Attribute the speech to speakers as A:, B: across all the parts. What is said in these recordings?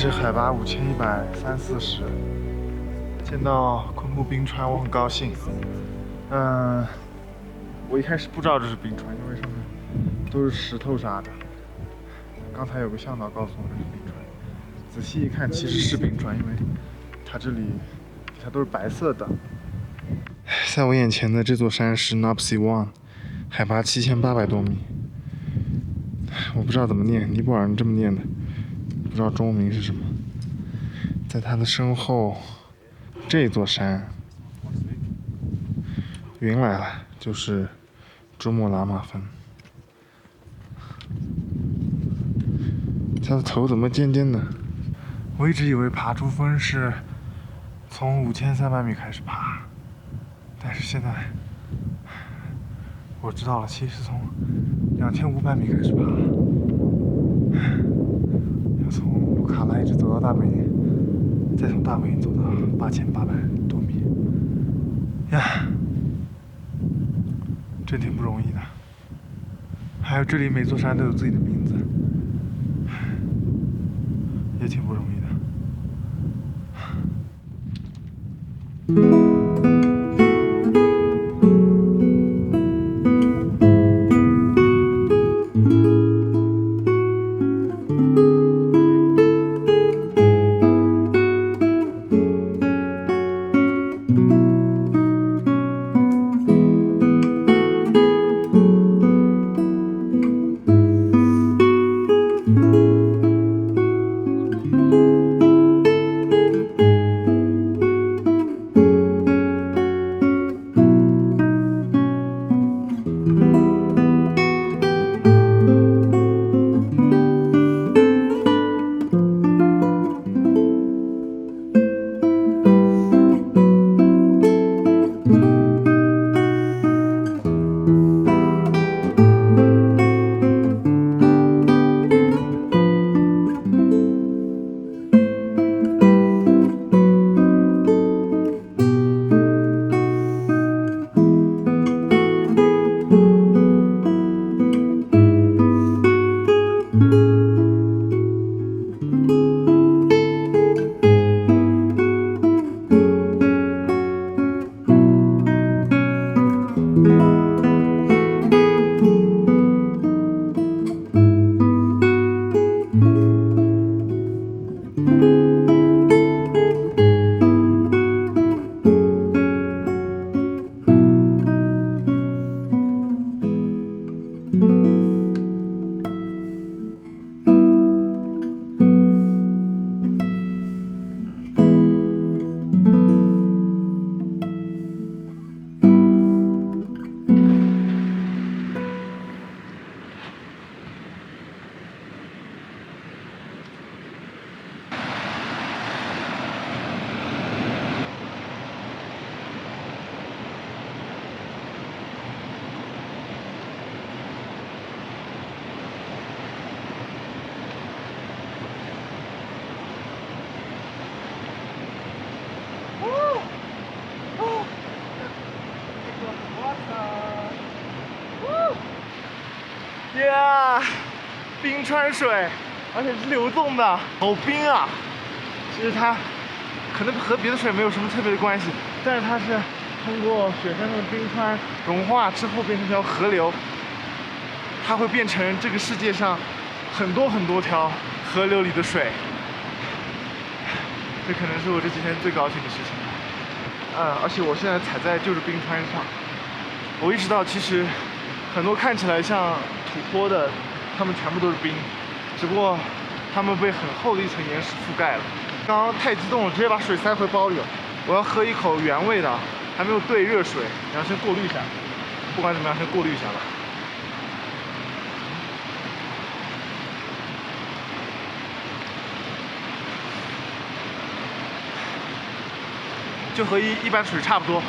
A: 是海拔5130-40，见到昆布冰川，我很高兴。我一开始不知道这是冰川，因为上面都是石头啥的。刚才有个向导告诉我这是冰川，仔细一看其实是冰川，因为它这里底下都是白色的。在我眼前的这座山是 Nopsy One， 海拔7800多米。我不知道怎么念，尼泊尔人这么念的，不知道中文名是什么。在它的身后，这座山，云来了，就是珠穆朗玛峰。它的头怎么尖尖的？我一直以为爬珠峰是从5300米开始爬，但是现在我知道了，其实从2500米开始爬，要从卢卡拉一直走到大本营，再从大本营走到8800多米。呀，真挺不容易的。还有这里每座山都有自己的名字，也挺不容易的。呀，冰川水，而且是流动的，好冰啊！其实它可能和别的水没有什么特别的关系，但是它是通过雪山上的冰川融化之后变成一条河流，它会变成这个世界上很多条河流里的水。这可能是我这几天最高兴的事情。而且我现在踩在就是冰川上，我意识到其实很多看起来像土坡的，它们全部都是冰，只不过它们被很厚的一层岩石覆盖了。刚刚太激动了，直接把水塞回包里了。我要喝一口原味的，还没有兑热水，然后先过滤一下。不管怎么样，先过滤一下吧。就和一般水差不多，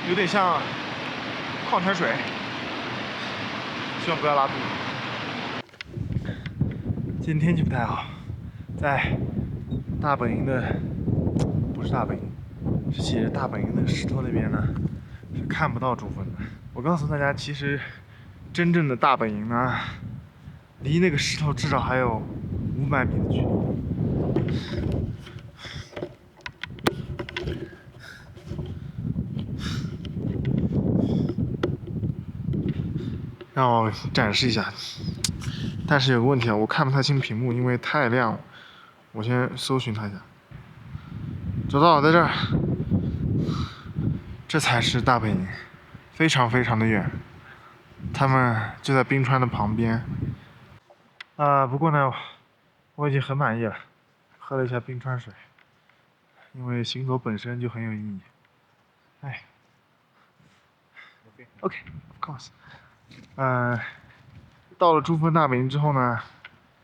A: 有点像矿泉水，希望不要拉肚子。今天天气不太好，在大本营的，不是大本营，是写着大本营的石头那边呢，是看不到珠峰的。我告诉大家，其实真正的大本营呢，离那个石头至少还有500米的距离。让我展示一下，但是有个问题啊，我看不太清屏幕，因为太亮了。我先搜寻它一下，找到了，在这儿。这才是大本营，非常非常的远，他们就在冰川的旁边。不过呢，我已经很满意了，喝了一下冰川水，因为行走本身就很有意义。哎，OK，of course。到了珠峰大本营之后呢，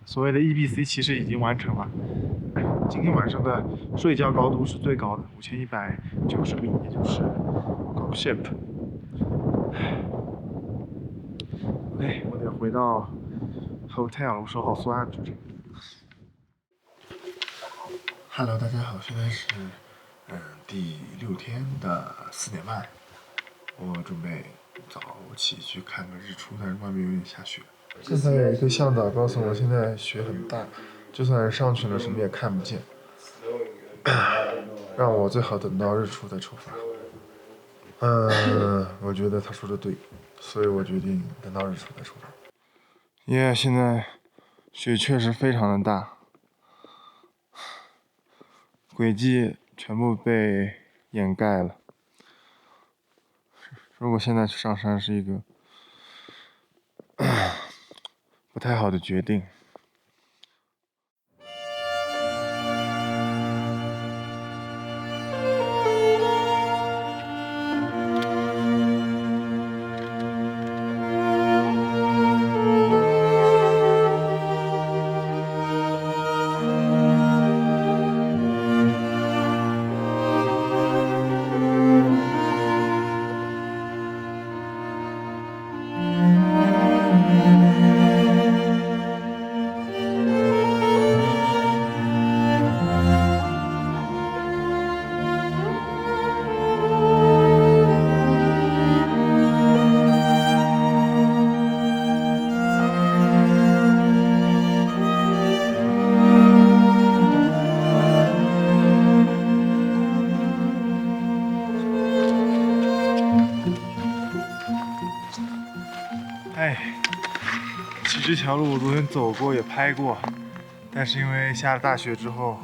A: 所谓的 EBC 其实已经完成了。今天晚上的睡觉高度是最高的，5190米，也就是 Cookship。OK，我得回到 hotel， 我手好酸，最近。Hello， 大家好，现在是第6天的4点半，我准备早起去看个日出，但是外面有点下雪。刚才有一个向导告诉我，现在雪很大，就算是上去了，什么也看不见，让我最好等到日出再出发。我觉得他说的对，所以我决定等到日出再出发。现在雪确实非常的大，轨迹全部被掩盖了。如果现在去上山是一个不太好的决定。其实这条路我昨天走过也拍过，但是因为下了大雪之后，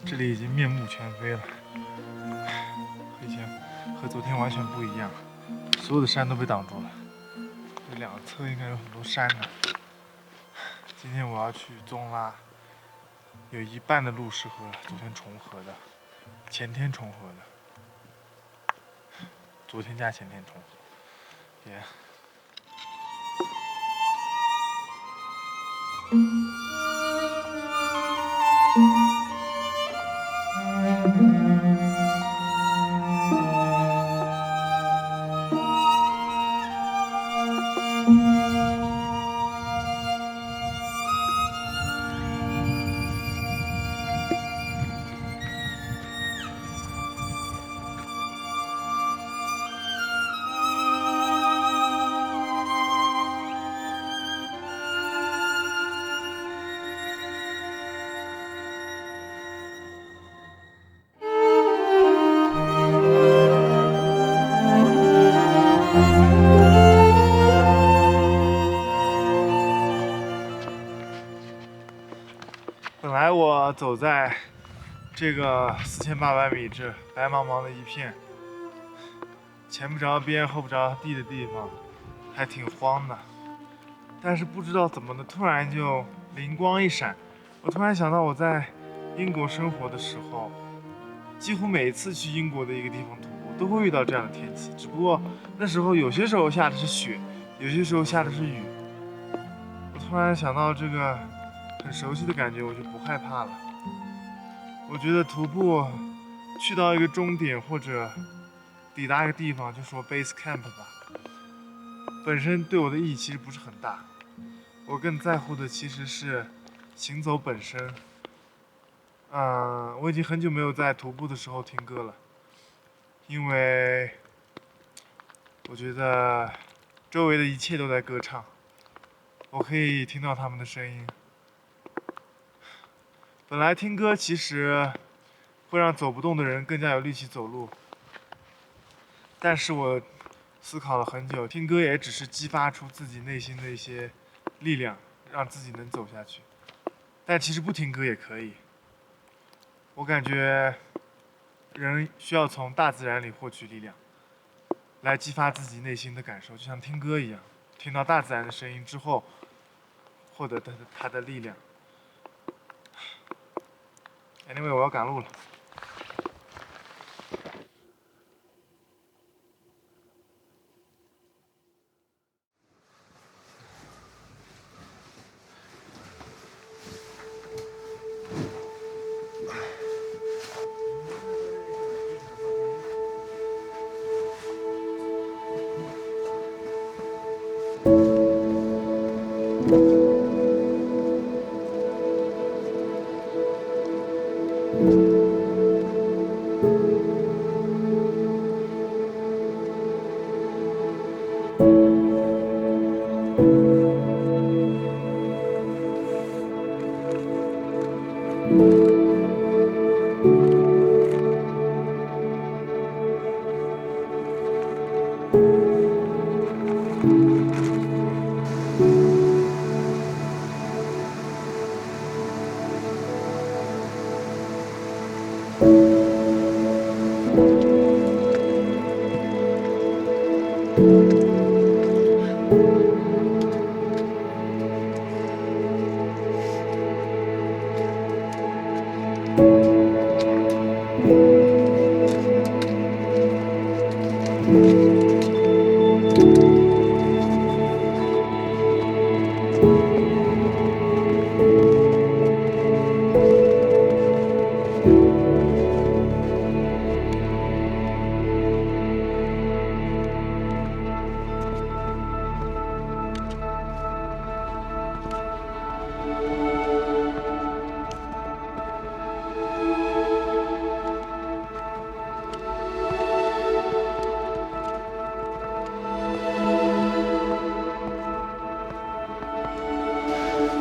A: 这里已经面目全非了，和昨天完全不一样，所有的山都被挡住了，这两侧应该有很多山呢。今天我要去宗拉，有一半的路是和昨天重合的，前天重合的，昨天加前天重合，本来我走在这个4800米这白茫茫的一片，前不着边后不着地的地方，还挺荒的。但是不知道怎么的，突然就灵光一闪，我突然想到我在英国生活的时候，几乎每一次去英国的一个地方徒步都会遇到这样的天气，只不过那时候有些时候下的是雪，有些时候下的是雨。我突然想到这个很熟悉的感觉，我就不害怕了。我觉得徒步去到一个终点或者抵达一个地方，就说 base camp 吧，本身对我的意义其实不是很大。我更在乎的其实是行走本身。我已经很久没有在徒步的时候听歌了，因为我觉得周围的一切都在歌唱。我可以听到他们的声音。本来听歌其实会让走不动的人更加有力气走路，但是我思考了很久，听歌也只是激发出自己内心的一些力量，让自己能走下去。但其实不听歌也可以。我感觉人需要从大自然里获取力量，来激发自己内心的感受，就像听歌一样，听到大自然的声音之后，获得它的力量。Anyway， 我要赶路了。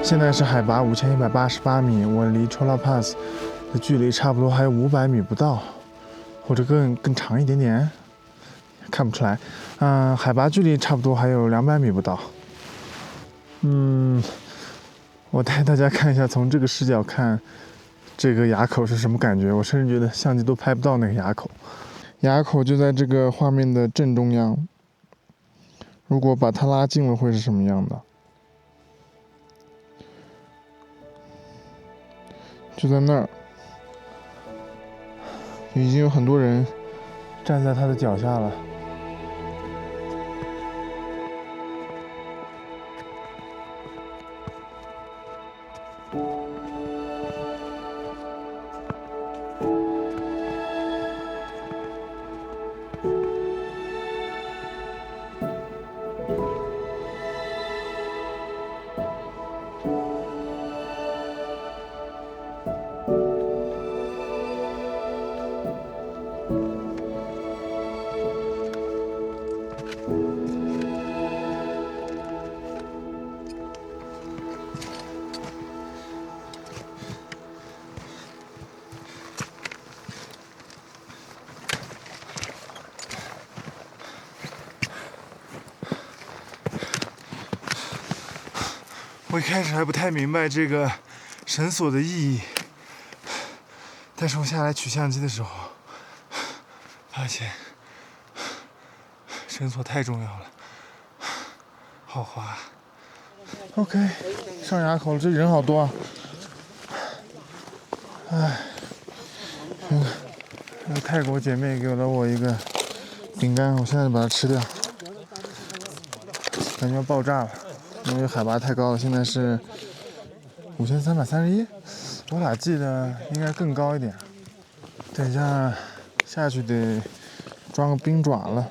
A: 现在是海拔5188米，我离 Chola Pass 的距离差不多还有500米不到，或者更长一点点，看不出来。海拔距离差不多还有200米不到。我带大家看一下，从这个视角看这个垭口是什么感觉。我甚至觉得相机都拍不到那个垭口。垭口就在这个画面的正中央，如果把它拉近了会是什么样的？就在那儿，已经有很多人站在他的脚下了。我一开始还不太明白这个绳索的意义，但是我下来取相机的时候，发现绳索太重要了，好滑。OK， 上垭口了，这人好多啊！泰国姐妹给了我一个饼干，我现在就把它吃掉，感觉要爆炸了。因为海拔太高了，现在是5331，我咋记得应该更高一点。等一下下去得装个冰爪了，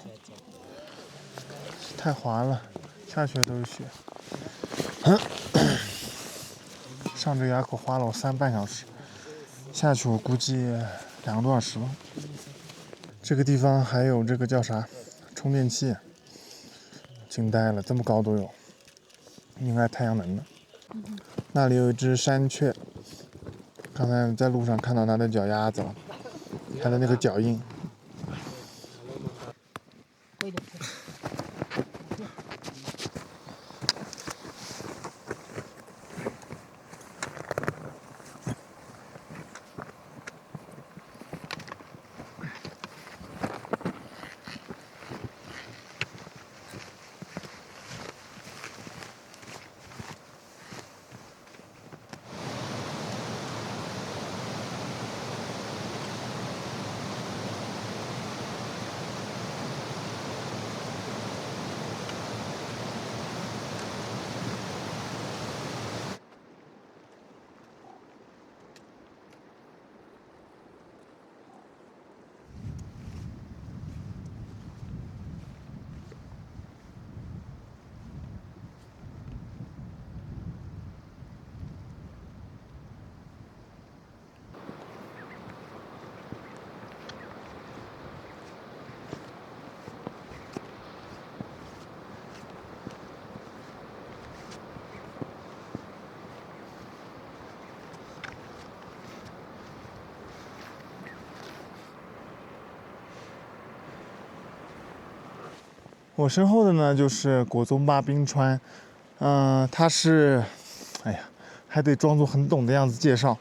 A: 太滑了，下去都是雪。上这个垭口花了我3个半小时，下去我估计2个多小时吧。这个地方还有这个叫啥充电器，惊呆了，这么高都有。应该太阳能的。那里有一只山雀，刚才在路上看到它的脚丫子了，它的那个脚印。我身后的呢就是果宗坝冰川，它是，哎呀，还得装作很懂的样子介绍。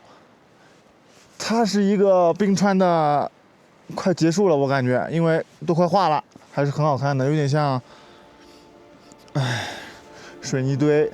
A: 它是一个冰川的，快结束了我感觉，因为都快化了，还是很好看的，有点像，水泥堆。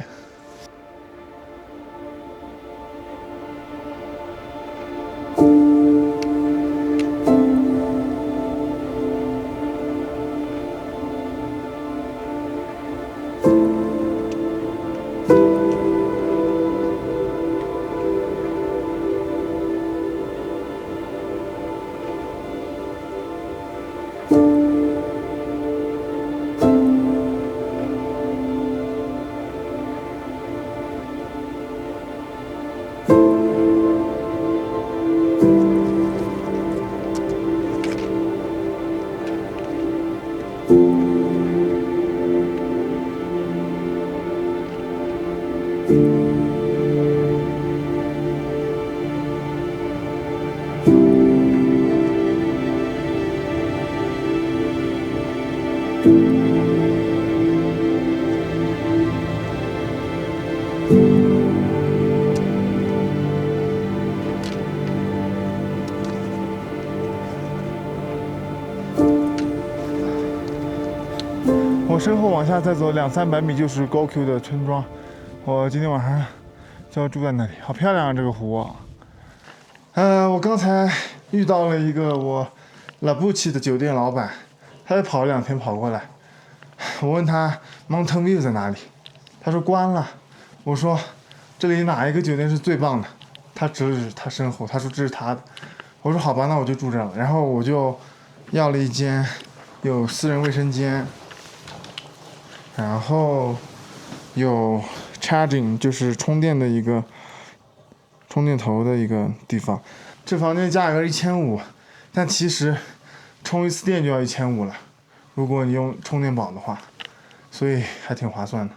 A: 我身后往下再走200-300米就是高 Q 的村庄，我今天晚上就要住在那里，好漂亮啊这个湖。我刚才遇到了一个我拉布奇的酒店老板，他也跑了2天跑过来，我问他 Mountain View 在哪里，他说关了。我说这里哪一个酒店是最棒的？他指了指他身后，他说这是他的。我说好吧，那我就住这了。然后我就要了一间有私人卫生间。然后有 charging 就是充电的一个充电头的一个地方。这房间价格1500，但其实充一次电就要1500了，如果你用充电宝的话，所以还挺划算的。